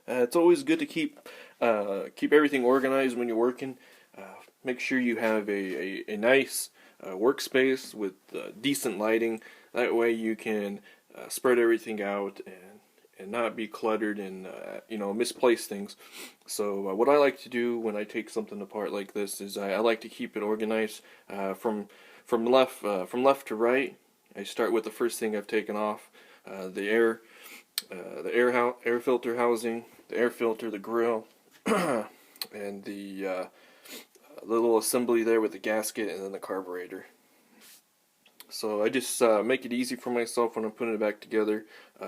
It's always good to keep everything organized when you're working. Make sure you have a nice workspace with decent lighting. That way you can spread everything out and not be cluttered and misplace things. So what I like to do when I take something apart like this is I like to keep it organized from left to right. I start with the first thing I've taken off, the air filter housing, the air filter, the grill, and the little assembly there with the gasket, and then the carburetor. So I just make it easy for myself when I'm putting it back together.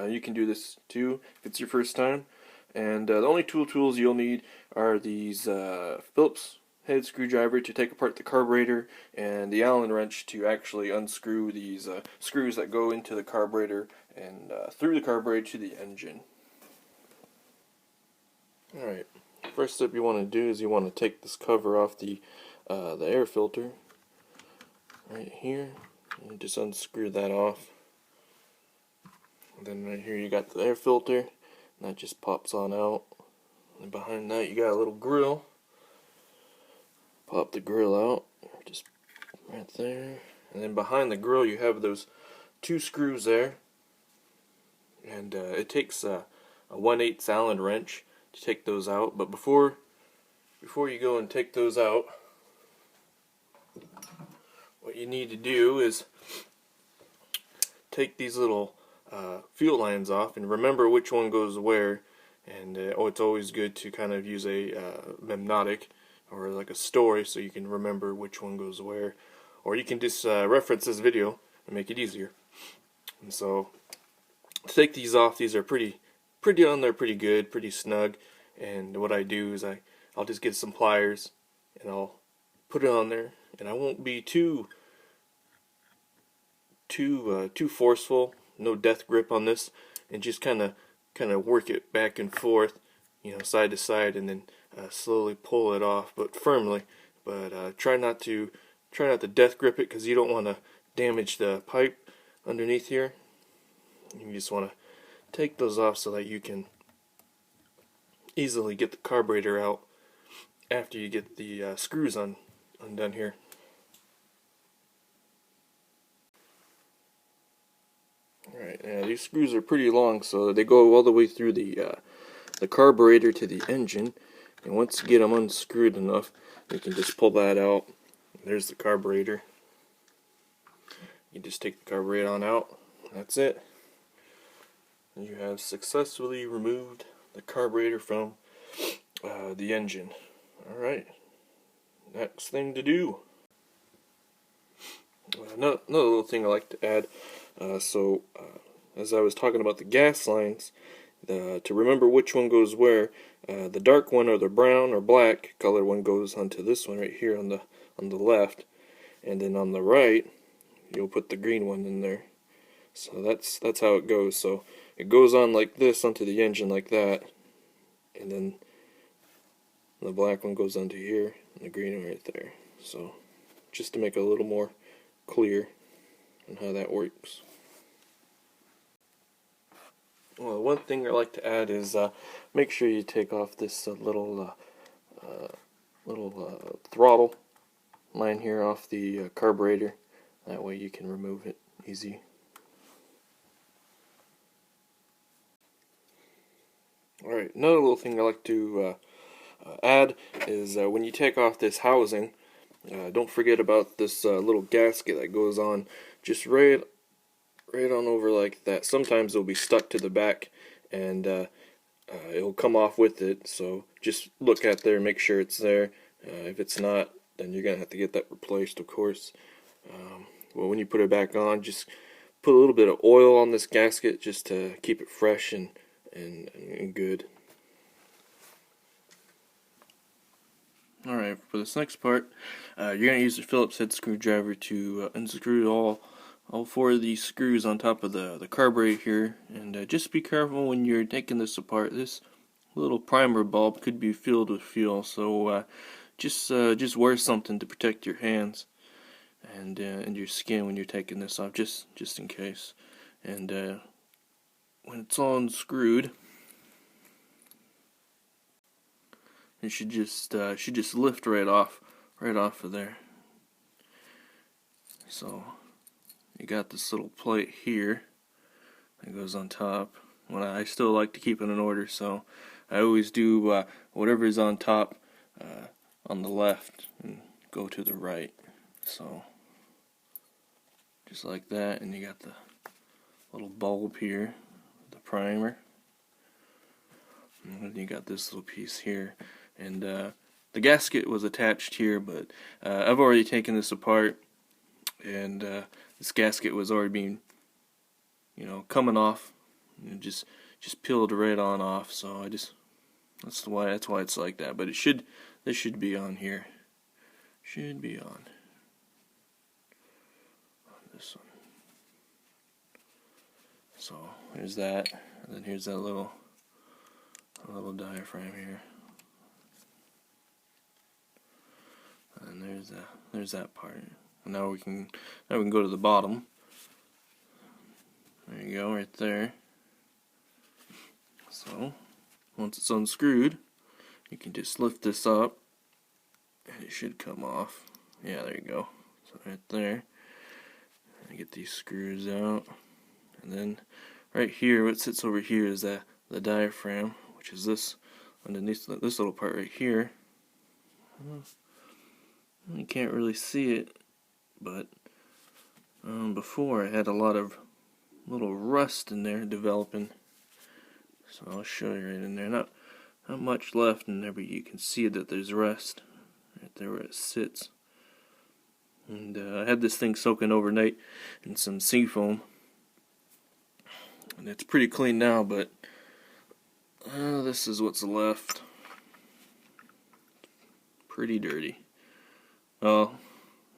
You can do this too if it's your first time. And the only tools you'll need are these Phillips head screwdriver to take apart the carburetor, and the Allen wrench to actually unscrew these screws that go into the carburetor and through the carburetor to the engine. Alright, first step you want to do is you want to take this cover off the air filter right here, and just unscrew that off. And then right here you got the air filter, and that just pops on out. And behind that you got a little grill. Pop the grill out, just right there. And then behind the grill you have those two screws there. And it takes a 1/8 Allen wrench to take those out. But before you go and take those out, what you need to do is take these little fuel lines off and remember which one goes where. And it's always good to kind of use a mnemonic or like a story so you can remember which one goes where. Or you can just reference this video and make it easier. And so to take these off, these are pretty on there, pretty good, pretty snug. And what I do is I'll just get some pliers and I'll put it on there, and I won't be too forceful, no death grip on this, and just kind of work it back and forth, side to side, and then slowly pull it off, but firmly. But try not to death grip it, because you don't want to damage the pipe underneath here. You just want to take those off so that you can easily get the carburetor out after you get the screws undone here. Alright, these screws are pretty long, so they go all the way through the carburetor to the engine. And once you get them unscrewed enough, you can just pull that out. There's the carburetor. You just take the carburetor on out. That's it. You have successfully removed the carburetor from the engine. Alright, next thing to do. Another little thing I like to add. As I was talking about the gas lines, to remember which one goes where, the dark one or the brown or black color one goes onto this one right here on the left, and then on the right you'll put the green one in there. So that's how it goes. So it goes on like this onto the engine like that, and then the black one goes onto here and the green one right there. So just to make it a little more clear on how that works. Well, one thing I like to add is make sure you take off this little throttle line here off the carburetor. That way you can remove it easy. Alright, another little thing I like to add is when you take off this housing, don't forget about this little gasket that goes on just right on over like that. Sometimes it'll be stuck to the back, and it'll come off with it, so just look at there and make sure it's there. If it's not, then you're going to have to get that replaced, of course. Well, when you put it back on, just put a little bit of oil on this gasket just to keep it fresh and good. Alright, for this next part, you're going to use the Phillips head screwdriver to unscrew all four of these screws on top of the carburetor here. And just be careful when you're taking this apart. This little primer bulb could be filled with fuel, so just wear something to protect your hands and your skin when you're taking this off, just in case. And when it's all unscrewed, it should just lift right off of there. So you got this little plate here that goes on top. Well, I still like to keep it in order, so I always do whatever is on top on the left and go to the right. So just like that, and you got the little bulb here, the primer, and then you got this little piece here, and the gasket was attached here, but I've already taken this apart, and this gasket was already being, coming off, and just peeled right on off. So that's why it's like that. But this should be on here. Should be on this one. So here's that, and then here's that little diaphragm here, and there's that part. And now we can go to the bottom. There you go, right there. So once it's unscrewed, you can just lift this up, and it should come off. Yeah, there you go. So right there, and get these screws out, and then right here, what sits over here is the diaphragm, which is this underneath this little part right here. You can't really see it, but before I had a lot of little rust in there developing. So I'll show you right in there. Not much left in there, but you can see that there's rust right there where it sits. And I had this thing soaking overnight in some sea foam, and it's pretty clean now, but this is what's left. Pretty dirty. Oh,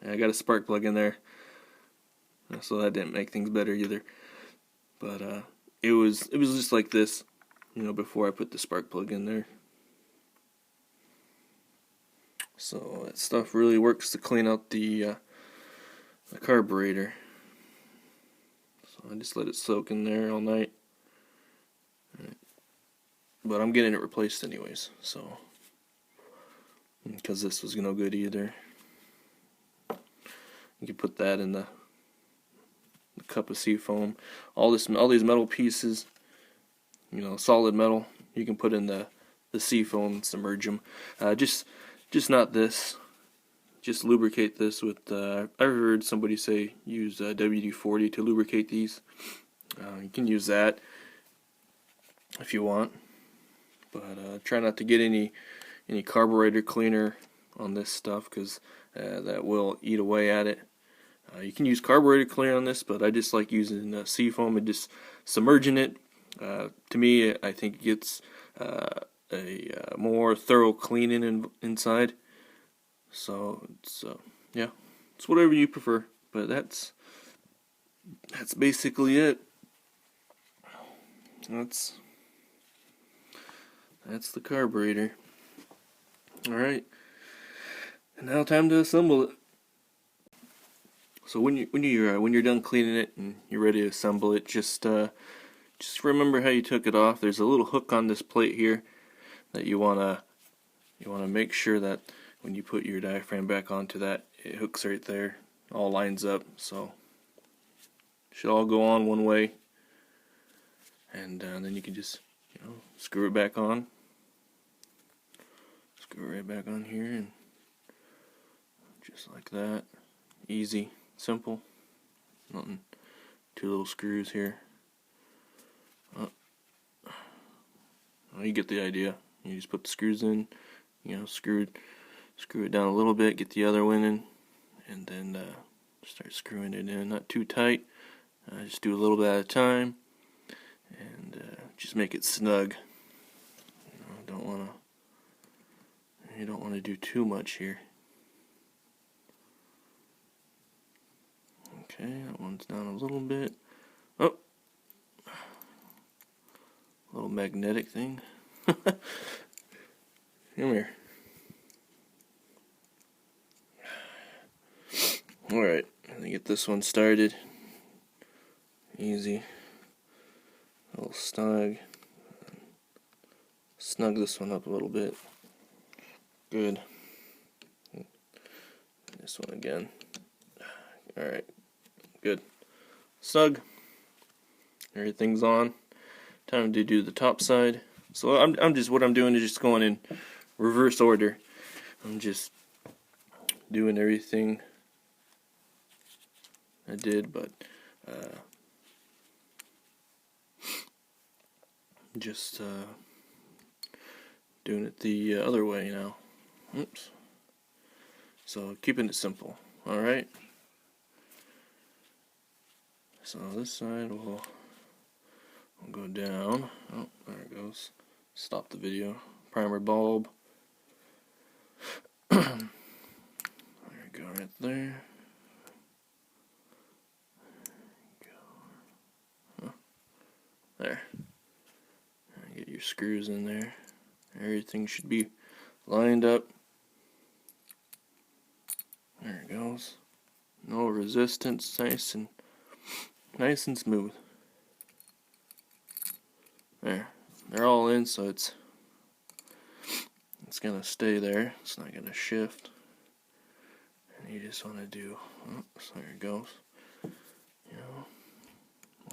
yeah, I got a spark plug in there, so that didn't make things better either. But it was just like this, before I put the spark plug in there. So that stuff really works to clean out the carburetor. So I just let it soak in there all night. But I'm getting it replaced anyways, so, because this was no good either. You can put that in the cup of sea foam. All these metal pieces, solid metal, you can put in the sea foam and submerge them. Just not this. Just lubricate this with. I heard somebody say use WD-40 to lubricate these. You can use that if you want, but try not to get any carburetor cleaner on this stuff, because that will eat away at it. You can use carburetor cleaner on this, but I just like using sea foam and just submerging it. To me, I think it gets a more thorough cleaning inside. So it's whatever you prefer, but that's basically it. That's the carburetor. All right, and now time to assemble it. So when you're done cleaning it and you're ready to assemble it, just remember how you took it off. There's a little hook on this plate here that you wanna make sure that when you put your diaphragm back onto that, it hooks right there, all lines up. So it should all go on one way, and then you can just screw it back on. Screw it right back on here, and just like that. Easy, simple. Nothing. Two little screws here. You get the idea. You just put the screws in, screw it down a little bit, get the other one in, and then start screwing it in. Not too tight. Just do a little bit at a time, and just make it snug. You don't want to do too much here. Okay, that one's down a little bit. Oh, little magnetic thing. Come here. Alright, let me get this one started. Easy. A little snug. Snug this one up a little bit. Good. This one again. Alright, good. Snug. Everything's on. Time to do the top side. So what I'm doing is just going in reverse order. I'm just doing everything I did, but just doing it the other way now. Oops. So keeping it simple. Alright. So this side will go down. Oh, there it goes. Stop the video. Primer bulb. There we go, right there. There. Get your screws in there. Everything should be lined up. There it goes. No resistance. Nice and smooth. There. They're all in, so it's gonna stay there. It's not gonna shift. And you just want to do. Oh, there it goes. You know,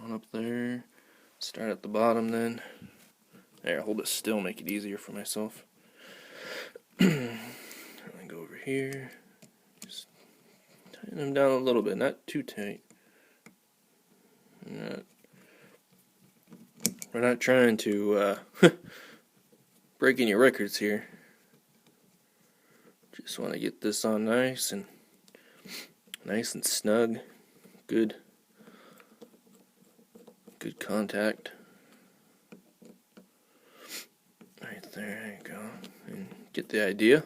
one up there. Start at the bottom then. There, hold it still, make it easier for myself. And then go over here. Just tighten them down a little bit, not too tight. We're not trying to break any records here. Just want to get this on nice and snug. Good contact. Right there you go. And get the idea.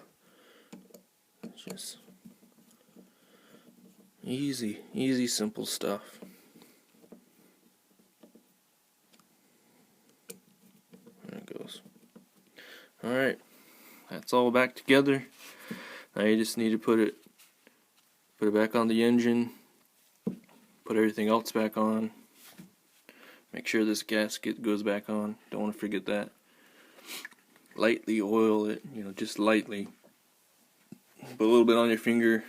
It's just easy, simple stuff. There it goes. Alright. That's all back together. Now you just need to put it back on the engine. Put everything else back on. Make sure this gasket goes back on. Don't want to forget that. Lightly oil it, just lightly. Put a little bit on your finger,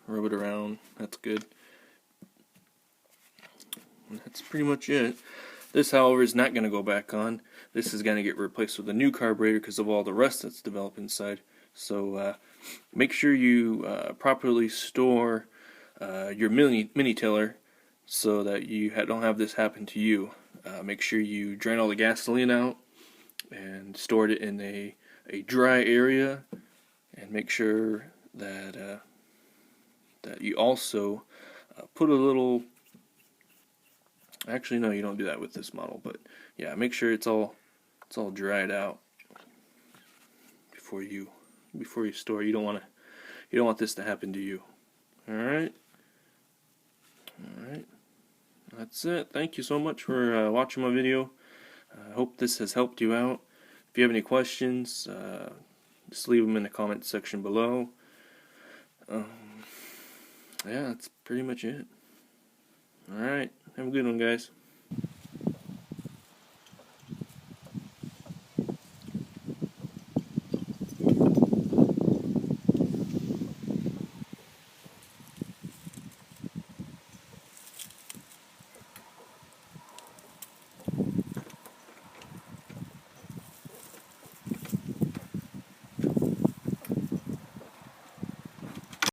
rub it around. That's good. And that's pretty much it. This, however, is not going to go back on. This is going to get replaced with a new carburetor because of all the rust that's developed inside. So make sure you properly store your mini tiller so that you don't have this happen to you. Make sure you drain all the gasoline out and store it in a dry area, and make sure that you also put a little. Actually, no, you don't do that with this model, but yeah, make sure it's all dried out before you store. You don't want this to happen to you. All right. That's it. Thank you so much for watching my video. I hope this has helped you out. If you have any questions, just leave them in the comment section below. Yeah, that's pretty much it. Alright, have a good one, guys.